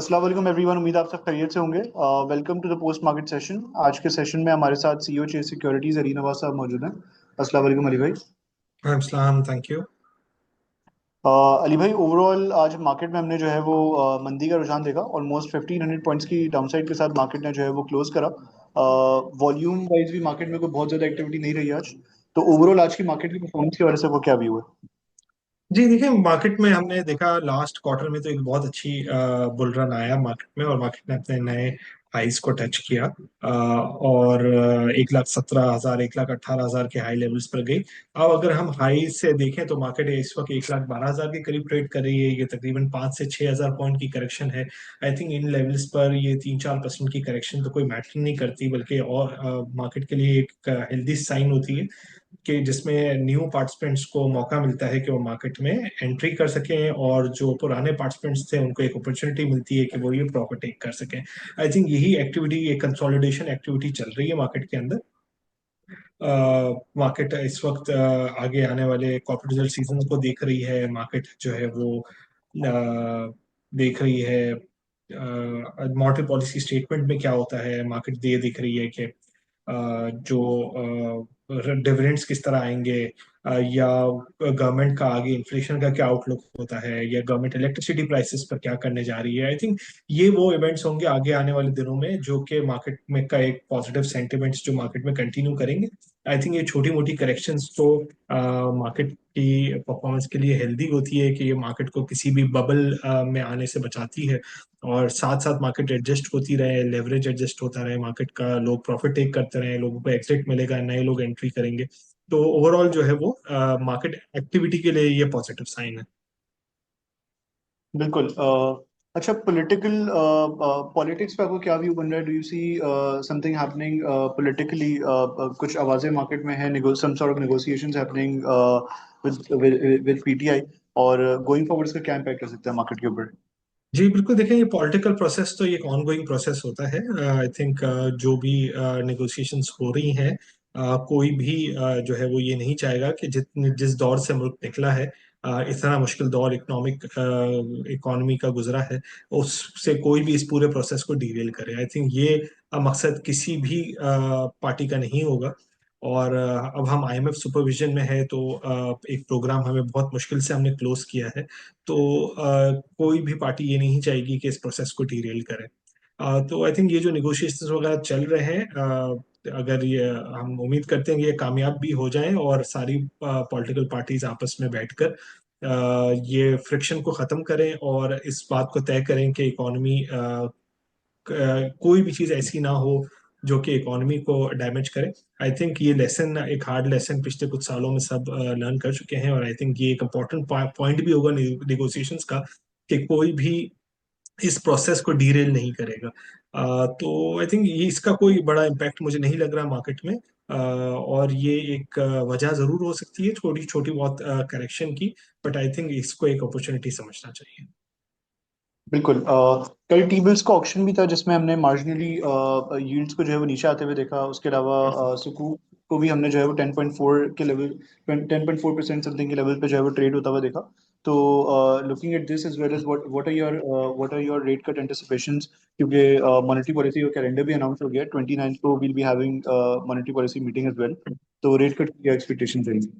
अस्सलाम वालेकुम एवरीवन। उम्मीद है आप सब खैरियत से होंगे। Welcome to the post market session. आज के सेशन में हमारे साथ CEO Chase securities Ali Nawaz साहब मौजूद हैं। अस्सलाम वालेकुम अली भाई। अस्सलाम, थैंक यू। अली भाई, ओवरऑल आज मार्केट में हमने जो है वो मंदी का रुझान देखा। ऑलमोस्ट 1500 पॉइंट्स की डाउनसाइड के साथ मार्केट ने जो है वो क्लोज करा। वॉल्यूम वाइज भी मार्केट में कोई बहुत ज़्यादा एक्टिविटी नहीं रही आज। तो ओवरऑल आज की मार्केट की परफॉर्मेंस की वजह से वो क्या व्यू है? जी देखिए, मार्केट में हमने देखा लास्ट क्वार्टर में तो एक बहुत अच्छी बुल रन आया मार्केट में, और मार्केट ने अपने नए हाईज को टच किया। और 1,17,000, 1,18,000 के हाई लेवल्स पर गई। अब अगर हम हाई से देखें तो मार्केट इस वक्त 1,12,000 के करीब ट्रेड कर रही है। ये तकरीबन 5 से 6 हज़ार पॉइंट की करेक्शन है। आई थिंक इन लेवल्स पर ये 3-4% की करेक्शन तो कोई मैटर नहीं करती, बल्कि और मार्केट के लिए एक हेल्दी साइन होती है कि जिसमें न्यू पार्टिसिपेंट्स को मौका मिलता है कि वो मार्केट में एंट्री कर सकें, और जो पुराने पार्टिसिपेंट्स थे उनको एक अपॉर्चुनिटी मिलती है कि वो ये प्रॉफिट टेक कर सकें। आई थिंक यही एक्टिविटी, ये कंसोलिडेशन एक्टिविटी चल रही है मार्केट के अंदर। मार्केट इस वक्त आगे आने वाले कॉर्पोरेट रिजल्ट सीजन को देख रही है। मार्केट जो है वो देख रही है मॉनेटरी पॉलिसी स्टेटमेंट में क्या होता है। मार्केट ये देख रही है कि जो डिविडेंड्स किस तरह आएंगे, या गवर्नमेंट का आगे इन्फ्लेशन का क्या आउटलुक होता है, या गवर्नमेंट इलेक्ट्रिसिटी प्राइसेस पर क्या करने जा रही है। आई थिंक ये वो इवेंट्स होंगे आगे आने वाले दिनों में जो कि मार्केट में का एक पॉजिटिव सेंटिमेंट्स जो मार्केट में कंटिन्यू करेंगे। आई थिंक ये छोटी मोटी करेक्शंस तो मार्केट की परफॉर्मेंस के लिए हेल्दी होती है, कि ये मार्केट को किसी भी बबल में आने से बचाती है। और साथ साथ मार्केट एडजस्ट होती रहे, लेवरेज एडजस्ट होता रहे मार्केट का, लोग प्रॉफिट टेक करते रहे, लोगों को एग्जिट मिलेगा, नए लोग एंट्री करेंगे। तो ओवरऑल जो है वो मार्केट एक्टिविटी के लिए ये पॉजिटिव साइन है। बिल्कुल। अच्छा, पॉलिटिकल पॉलिटिक्स पे आपको क्या व्यू बन रहा है? Do you see something happening politically? कुछ आवाजें मार्केट में है, some sort of negotiations happening with with PTI, और गोइंग फॉरवर्ड इसका क्या इम्पैक्ट कर सकता है मार्केट के ऊपर? जी बिल्कुल, देखें ये पॉलिटिकल प्रोसेस तो एक ऑनगोइंग प्रोसेस होता है। आई थिंक जो भी नेगोशिएशंस हो रही हैं, कोई भी जो है वो ये नहीं चाहेगा कि जिस दौर से मुल्क निकला है, इतना मुश्किल दौर इकोनॉमी का गुजरा है, उससे कोई भी इस पूरे प्रोसेस को डीरेल करे। आई थिंक ये मकसद किसी भी पार्टी का नहीं होगा। और अब हम आईएमएफ सुपरविजन में है, तो एक प्रोग्राम हमें बहुत मुश्किल से हमने क्लोज किया है। तो कोई भी पार्टी ये नहीं चाहेगी कि इस प्रोसेस को डीरेल करे। तो आई थिंक ये जो निगोशिएशंस वगैरह चल रहे हैं, अगर ये हम उम्मीद करते हैं कि ये कामयाब भी हो जाएं, और सारी पॉलिटिकल पार्टीज आपस में बैठकर ये फ्रिक्शन को खत्म करें, और इस बात को तय करें कि इकोनॉमी कोई भी चीज ऐसी ना हो जो कि इकोनॉमी को डैमेज करे। आई थिंक ये लेसन, एक हार्ड लेसन पिछले कुछ सालों में सब लर्न कर चुके हैं, और आई थिंक ये एक इम्पोर्टेंट पॉइंट भी होगा निगोशिएशंस का, कि कोई भी इस प्रोसेस को डीरेल नहीं करेगा। तो आई थिंक ये इसका कोई बड़ा इम्पैक्ट मुझे नहीं लग रहा मार्केट में। और ये एक वजह जरूर हो सकती है छोटी छोटी बहुत करेक्शन की, बट आई थिंक इसको एक अपॉर्चुनिटी समझना चाहिए। बिल्कुल। कल टी बिल्स का ऑक्शन भी था जिसमें हमने मार्जिनली यील्ड्स को जो है वो नीचे आते हुए देखा। उसके अलावा सुकूक को भी हमने जो है वो 10.4 के लेवल, 10.4% समथिंग के लेवल पे जो है वो ट्रेड होता हुआ देखा। तो looking at this as well as what are your rate cut anticipations? क्योंकि मॉनेटरी पॉलिसी का कैलेंडर भी अनाउंस हो गया है। 29 को will be having monetary policy meeting as well. तो रेट कट की एक्सपेक्टेशंस रहेंगी?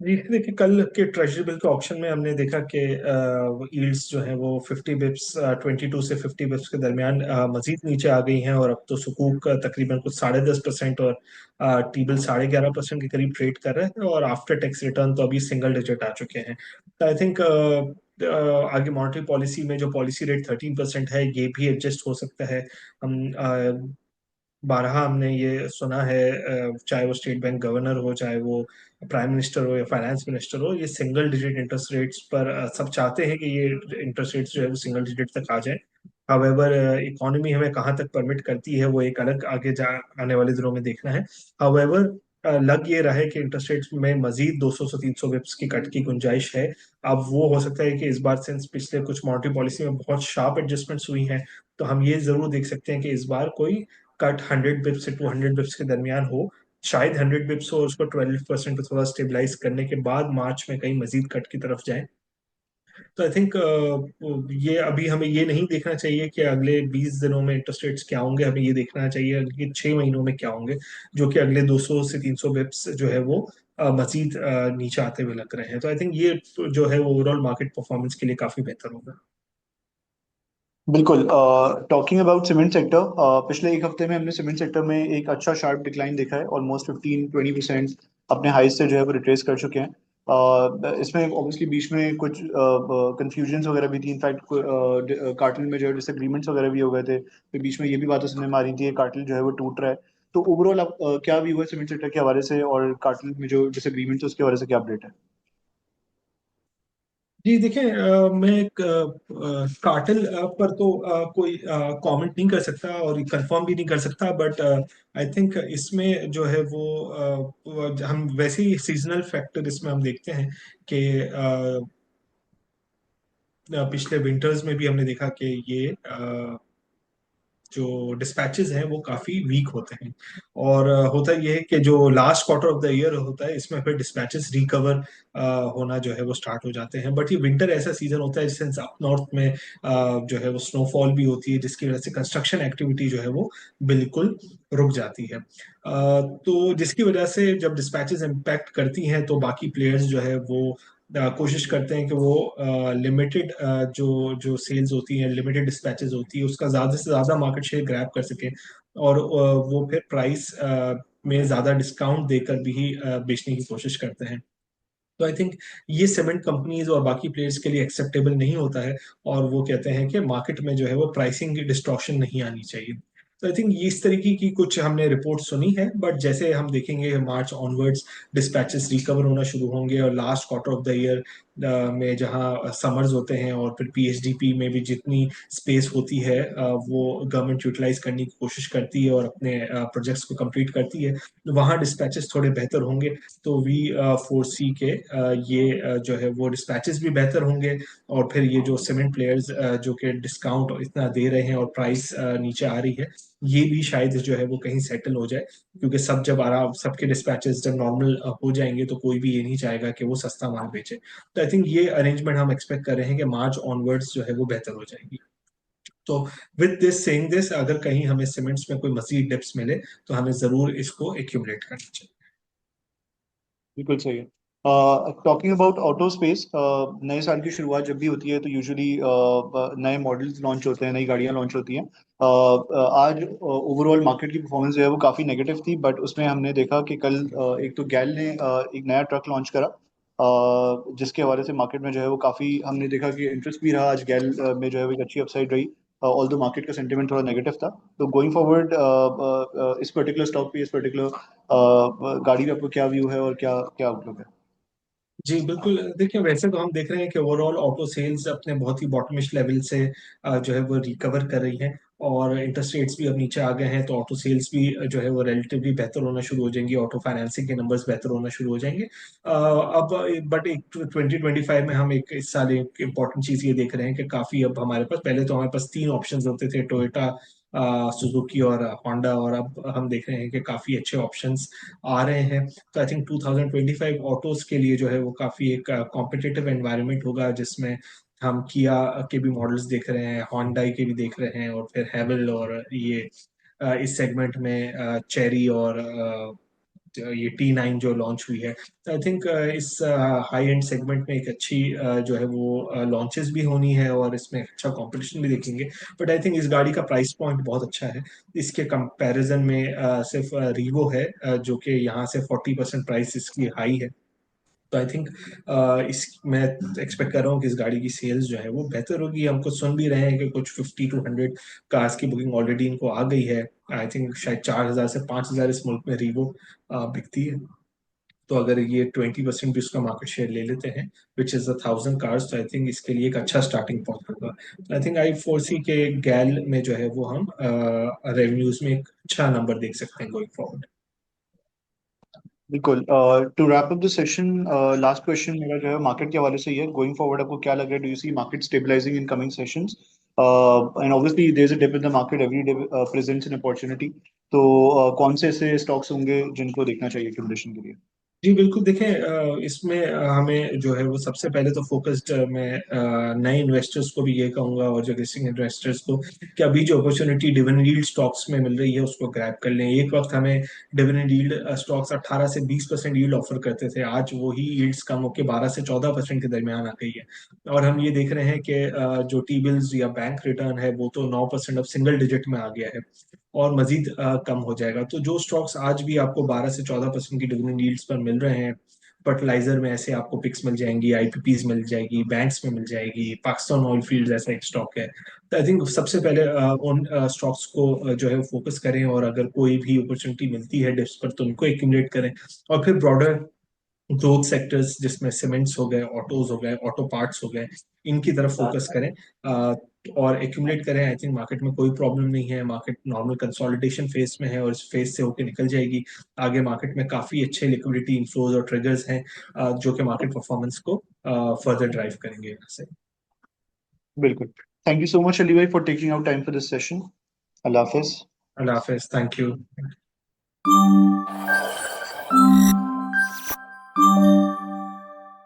जी देखिए, कल के ट्रेजरी बिल के ऑप्शन में हमने देखा कि यील्ड्स जो है वो 50 बिप्स, 22 से 50 बिप्स के दरमियान मजीद नीचे आ गई हैं, और अब तो सुकूक तकरीबन कुछ 10.5%, और टी बिल 11.5% के करीब ट्रेड कर रहे हैं, और आफ्टर टैक्स रिटर्न तो अभी सिंगल डिजिट आ चुके हैं। तो आई थिंक आगे मॉनेटरी पॉलिसी में जो पॉलिसी रेट 13% है, ये भी एडजस्ट हो सकता है। हम बारहा हमने ये सुना है, चाहे वो स्टेट बैंक गवर्नर हो, चाहे वो प्राइम मिनिस्टर हो, या फाइनेंस मिनिस्टर हो, ये सिंगल डिजिट इंटरेस्ट रेट्स पर सब चाहते हैं कि ये इंटरेस्ट रेट्स जो है वो सिंगल डिजिट तक आ जाए। हावेवर इकोनॉमी हमें कहाँ तक परमिट करती है वो एक अलग आगे जा आने वाले दिनों में देखना है। हावेवर लग ये रहा है कि इंटरेस्ट रेट्स में मजीद 200 से 300 बिप्स की कट की गुंजाइश है। अब वो हो सकता है कि इस बार सिंस पिछले कुछ मॉनेटरी पॉलिसी में बहुत शार्प एडजस्टमेंट्स हुई हैं, तो हम ये जरूर देख सकते हैं कि इस बार कोई कट 100 बिप्स से 200 बिप्स के दरमियान हो। शायद 100 बिप्स हो, उसको 12% पे थोड़ा स्टेबलाइज करने के बाद मार्च में कहीं मजीद कट की तरफ जाए। तो आई थिंक ये अभी हमें ये नहीं देखना चाहिए कि अगले 20 दिनों में इंटरेस्ट रेट्स क्या होंगे, हमें ये देखना चाहिए कि 6 महीनों में क्या होंगे, जो कि अगले 200 से 300 बिप्स जो है वो मजीद नीचे आते हुए लग रहे हैं। तो आई थिंक ये जो है वो ओवरऑल मार्केट परफॉर्मेंस के लिए काफी बेहतर होगा। बिल्कुल। टॉकिंग अबाउट सीमेंट सेक्टर, पिछले एक हफ्ते में हमने सीमेंट सेक्टर में एक अच्छा शार्प डिक्लाइन देखा है, ऑलमोस्ट 15-20% अपने हाइस से जो है वो रिट्रेस कर चुके हैं। इसमें ऑब्वियसली बीच में कुछ कंफ्यूजन्स वगैरह भी थी, इनफैक्ट कार्टेल में जो है डिसएग्रीमेंट्स वगैरह भी हो गए थे, फिर बीच में ये भी बातें सुनने में आ रही थी कार्टेल जो है वो टूट रहा है। तो ओवरऑल आप क्या व्यू है सीमेंट सेक्टर के हवाले से, और कार्टेल में जो डिसएग्रीमेंट्स है उसके हवाले से क्या अपडेट है? जी देखिए, मैं एक कार्टेल पर तो कोई कमेंट नहीं कर सकता और कंफर्म भी नहीं कर सकता, बट आई थिंक इसमें जो है वो हम वैसे ही सीजनल फैक्टर इसमें हम देखते हैं कि पिछले विंटर्स में भी हमने देखा कि ये जो डिस्पैचेस हैं वो काफी वीक होते हैं। और होता ये है कि जो last quarter of the year होता है इसमें फिर डिस्पैचेस रिकवर होना जो है वो स्टार्ट हो जाते हैं। बट ये विंटर ऐसा सीजन होता है सिंस अप नॉर्थ में जो है वो स्नोफॉल भी होती है, जिसकी वजह से कंस्ट्रक्शन एक्टिविटी जो है वो बिल्कुल रुक जाती है। तो जिसकी वजह से जब डिस्पैचेस इम्पैक्ट करती हैं तो बाकी प्लेयर्स जो है वो कोशिश करते हैं कि वो लिमिटेड जो जो सेल्स होती हैं, लिमिटेड डिस्पैचेस होती है, उसका ज्यादा से ज्यादा मार्केट शेयर ग्रैब कर सकें, और वो फिर प्राइस में ज्यादा डिस्काउंट देकर भी बेचने की कोशिश करते हैं। तो आई थिंक ये सीमेंट कंपनीज और बाकी प्लेयर्स के लिए एक्सेप्टेबल नहीं होता है, और वो कहते हैं कि मार्केट में जो है वो प्राइसिंग की डिस्टॉर्शन नहीं आनी चाहिए। तो आई थिंक ये इस तरीके की कुछ हमने रिपोर्ट सुनी है, बट जैसे हम देखेंगे मार्च ऑनवर्ड्स डिस्पैचेस रिकवर होना शुरू होंगे, और last quarter of the year में जहां समर्स होते हैं और फिर पीएचडीपी में भी जितनी स्पेस होती है वो गवर्नमेंट यूटिलाइज करने की कोशिश करती है और अपने प्रोजेक्ट्स को कंप्लीट करती है, वहां डिस्पैचेस थोड़े बेहतर होंगे। तो वी फोर सी के ये जो है वो डिस्पैचेस भी बेहतर होंगे, और फिर ये जो सीमेंट प्लेयर्स जो कि डिस्काउंट इतना दे रहे हैं और प्राइस नीचे आ रही है, ये भी शायद जो है वो कहीं सेटल हो जाए, क्योंकि सब जब आराम सबके डिस्पैचेस जब नॉर्मल हो जाएंगे तो कोई भी ये नहीं चाहेगा कि वो सस्ता माल बेचे। तो आई थिंक ये अरेंजमेंट हम एक्सपेक्ट कर रहे हैं कि मार्च ऑनवर्ड्स जो है वो बेहतर हो जाएगी। तो विद दिस सेइंग दिस, अगर कहीं हमें सीमेंट्स में कोई मजीद डिप्स मिले तो हमें जरूर इसको एक्यूमुलेट करना चाहिए। बिल्कुल सही है। टॉकिंग अबाउट ऑटो स्पेस, नए साल की शुरुआत जब भी होती है तो यूजुअली नए मॉडल्स लॉन्च होते हैं, नई गाड़ियां लॉन्च होती हैं। आज ओवरऑल मार्केट की परफॉर्मेंस जो है वो काफ़ी नेगेटिव थी, बट उसमें हमने देखा कि कल एक तो गैल ने एक नया ट्रक लॉन्च करा, जिसके हवाले से मार्केट में जो है वो काफ़ी हमने देखा कि इंटरेस्ट भी रहा आज गैल में जो है वो एक अच्छी अपसाइड रही, ऑल दो मार्केट का सेंटीमेंट थोड़ा नेगेटिव था। तो गोइंग फॉरवर्ड इस पर्टिकुलर स्टॉक पे, इस पर्टिकुलर गाड़ी का आपको क्या व्यू है और क्या क्या आउटलुक है? जी बिल्कुल, देखिए वैसे तो हम देख रहे हैं कि ओवरऑल ऑटो सेल्स अपने बहुत ही बॉटमिश लेवल से जो है वो रिकवर कर रही हैं, और इंटरेस्ट रेट्स भी अब नीचे आ गए हैं, तो ऑटो सेल्स भी जो है वो रिलेटिवली बेहतर होना शुरू हो जाएंगी, ऑटो फाइनेंसिंग के नंबर्स बेहतर होना शुरू हो जाएंगे। अब बट एक 2025 में हम एक इस साल एक इम्पॉर्टेंट चीज ये देख रहे हैं कि काफी अब हमारे पास, पहले तो हमारे पास तीन ऑप्शंस होते थे, टोयोटा, सुजुकी और होंडा, और अब हम देख रहे हैं कि काफी अच्छे ऑप्शंस आ रहे हैं। तो आई थिंक 2025 ऑटोज के लिए जो है वो काफी एक कॉम्पिटिटिव एनवायरनमेंट होगा, जिसमें हम किया के भी मॉडल्स देख रहे हैं, होंडाई के भी देख रहे हैं, और फिर हैवल, और ये इस सेगमेंट में चेरी, और ये T9 जो लॉन्च हुई है। तो आई थिंक इस हाई एंड सेगमेंट में एक अच्छी जो है वो लॉन्चेस भी होनी है, और इसमें अच्छा कंपटीशन भी देखेंगे। बट आई थिंक इस गाड़ी का प्राइस पॉइंट बहुत अच्छा है। इसके कंपैरिजन में सिर्फ रीवो है जो कि यहाँ से 40% प्राइस इसकी हाई है। तो आई थिंक इस मैं एक्सपेक्ट कर रहा हूँ कि इस गाड़ी की सेल्स जो है वो बेहतर होगी। हम कुछ सुन भी रहे हैं कि कुछ 50 to 100 कार्स की बुकिंग ऑलरेडी इनको आ गई है। आई थिंक शायद 4,000 से 5,000 इस मुल्क में रीवो बिकती है। तो अगर ये 20% भी उसका मार्केट शेयर ले लेते हैं, विच इज 1,000 कार्स, तो आई थिंक इसके लिए एक अच्छा स्टार्टिंग पॉइंट होगा। तो आई थिंक आई फोर सी के गैल में जो है वो हम रेवेन्यूज में एक अच्छा नंबर देख सकते हैं गोइंग फॉरवर्ड। बिल्कुल। To wrap up the session, last question मेरा जो है मार्केट के हवाले से ही है, गोइंग फॉरवर्ड आपको क्या लग रहा है? Do you see market stabilising in coming sessions? And obviously there is a dip in the market, every day presents an opportunity. तो कौन से ऐसे स्टॉक्स होंगे जिनको देखना चाहिए एक्यूमुलेशन के लिए? जी बिल्कुल देखें, इसमें हमें जो है वो सबसे पहले तो फोकस्ड, मैं नए इन्वेस्टर्स को भी ये कहूंगा और जो एग्जिस्टिंग इन्वेस्टर्स को, कि अभी जो अपॉर्चुनिटी डिविडेंड यील्ड स्टॉक्स में मिल रही है उसको ग्रैब कर लें। एक वक्त हमें डिविडेंड यील्ड स्टॉक्स 18 से 20% यील्ड ऑफर करते थे, आज वो ही यील्ड्स कम होकर 12 से 14% के दरमियान आ गई है। और हम ये देख रहे हैं कि जो टी बिल्स या बैंक रिटर्न है वो तो 9% अब सिंगल डिजिट में आ गया है, और मजीद कम हो जाएगा। तो जो स्टॉक्स आज भी आपको 12 से 14% की डिविडेंड यील्ड्स पर मिल रहे हैं, फर्टिलाइजर में ऐसे आपको पिक्स मिल जाएंगी, आईपीपीज मिल जाएगी, बैंक्स में मिल जाएगी, पाकिस्तान ऑयल फील्ड ऐसा एक स्टॉक है। तो आई थिंक सबसे पहले उन स्टॉक्स को जो है फोकस करें, और अगर कोई भी अपॉर्चुनिटी मिलती है डिप्स पर तो उनको एक्यूमुलेट करें। और फिर ब्रॉडर ग्रोथ सेक्टर्स जिसमें सीमेंट्स हो गए, ऑटोज हो गए, ऑटो पार्ट्स हो गए, इनकी तरफ फोकस करें और एक्यूमुलेट करें। आई थिंक मार्केट में कोई प्रॉब्लम नहीं है, मार्केट नॉर्मल कंसोलिडेशन फेज में है और इस फेज से होकर निकल जाएगी। आगे मार्केट में काफी अच्छे लिक्विडिटी इनफ्लोज और ट्रिगर्स हैं जो कि मार्केट परफॉर्मेंस को फर्दर ड्राइव करेंगे यहाँ से। बिल्कुल। Thank you so much Ali भाई for taking out time for this session. Allah हाफिज। अल्लाह हाफिज, थैंक यू।